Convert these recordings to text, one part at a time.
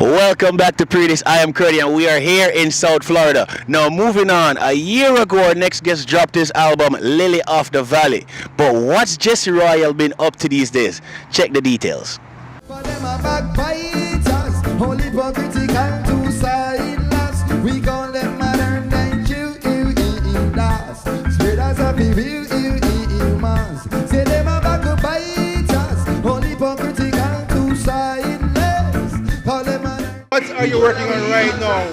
Welcome back to Pree Dis. I am Kerwin and we are here in South Florida. Now moving on, a year ago our next guest dropped his album Lily of the Valley. But what's Jesse Royal been up to these days? Check the details. For them a backbiters, only political two-siders. We call them modern day Judas. Spreaders of evil, mass. Say them a backbiters, only political two-siders. What are you working on right now?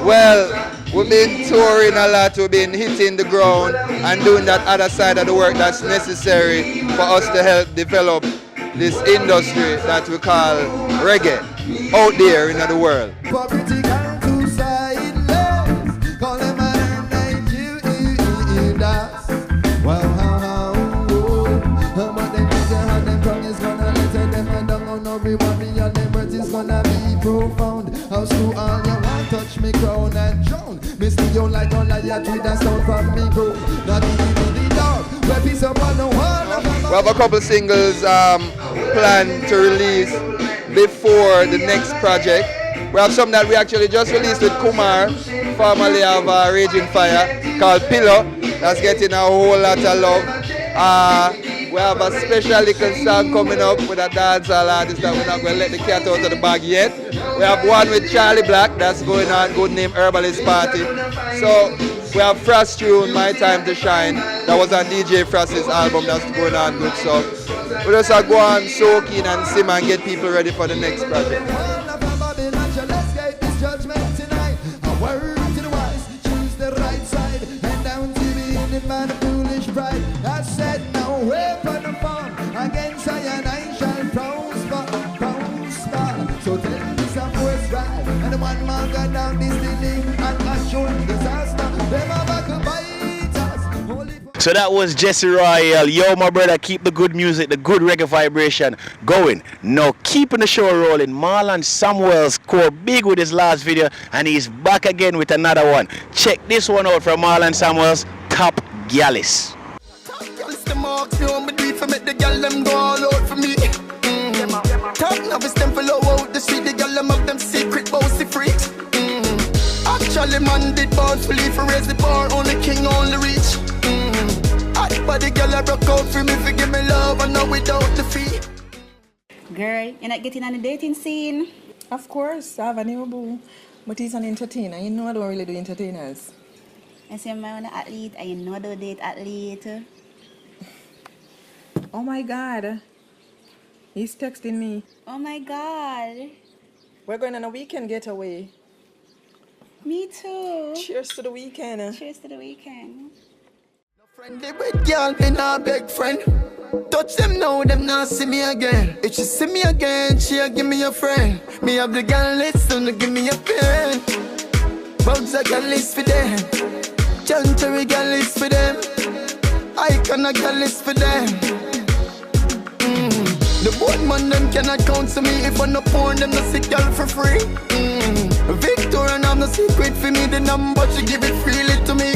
Well, we've been touring a lot, we've been hitting the ground and doing that other side of the work that's necessary for us to help develop this industry that we call reggae out there in the world. Profound. House to all you want, touch me crown and drown. Misty you like all of your tree that sound from me bro. Not even the dog, where peace up on the wall. We have a couple singles planned to release before the next project. We have some that we actually just released with Kumar, formerly of Raging Fire, called Pillow. That's getting a whole lot of love. We have a special little song coming up with a dancehall artist that we're not going to let the cat out of the bag yet. We have one with Charlie Black that's going on, good name Herbalist Party. So we have Frost Tune, My Time to Shine. That was on DJ Frost's album that's going on good. So we just go on soak in and sim and get people ready for the next project. I said no weapon upon against I and I shall prosper. So tell me some words right, and the one man got down this lily and I showed disaster. Them are back to bite us. So that was Jesse Royal. Yo, my brother, keep the good music, the good reggae vibration going. Now, keeping the show rolling, Marlon Samuels scored big with his last video, and he's back again with another one. Check this one out from Marlon Samuels, Top Gyallis. Gyallis them ask me how me do it for make the gyal them go all out for me. Top novice them follow out the street, the gyal them have them secret bossy freaks. Actually man did born to leave for raise the bar, only king only reach. Hot body gyal I broke out for me, for give me love and now without the fee. Girl, you're not getting on the dating scene? Of course, I have a new boo, but he's an entertainer. You know I don't really do entertainers. I say I'm an athlete, and you know I don't date athlete. Oh my God, he's texting me. Oh my God. We're going on a weekend getaway. Me too. Cheers to the weekend. Cheers to the weekend. Friendly with girl, me not big friend. Touch them now, them not see me again. If she see me again, she'll give me a friend. Me have the girl listen to give me a pen. Bugs a girl list for them. Gentry girl list for them. Icon a girl list for them. The board man them cannot counsel me. If I'm not porn, them no sick girl for free. Victor and I'm no secret for me. The number she give it freely to me.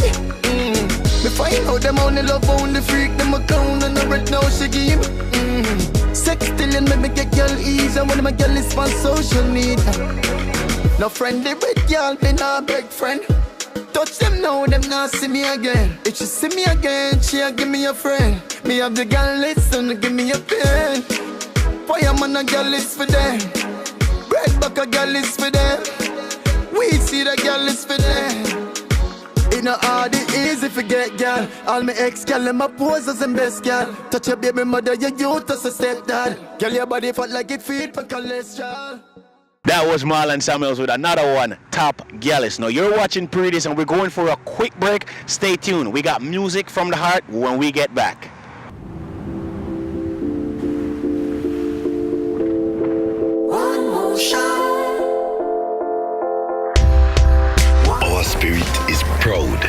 Me find out them only love only freak. Them account and the red now she give. Sex stealing make me get girl easy. And when my girl is on social media. No friendly with girl, me not big friend. Touch them now, them not see me again. If she see me again, she'll give me a friend. Me have the girl listen to give me a pen. Fireman a girl list for them. Bread back a girl list for them. We see the girl list for them. It not hard, it easy for get girl. All my ex girl and my pose as them best girl. Touch your baby mother, your youth as a stepdad. Girl, your body fat like it feed for cholesterol. That was Marlon Samuels with another one, Top Gyallis. Now you're watching Pree Dis and we're going for a quick break. Stay tuned. We got music from the heart when we get back. One more shot. Our spirit is proud.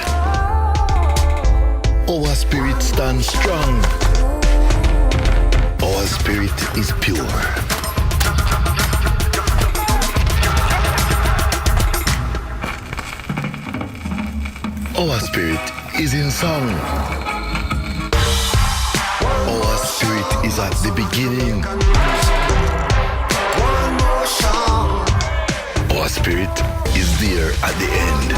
Our spirit stands strong. Our spirit is pure. Our spirit is in song. Our spirit is at the beginning. One more shot. spirit is there at the end.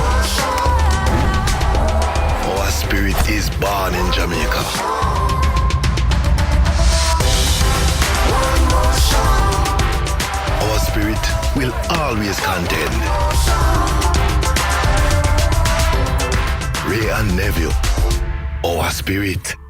Our spirit is born in Jamaica. Our spirit will always contend. Ray and Nephew, our spirit.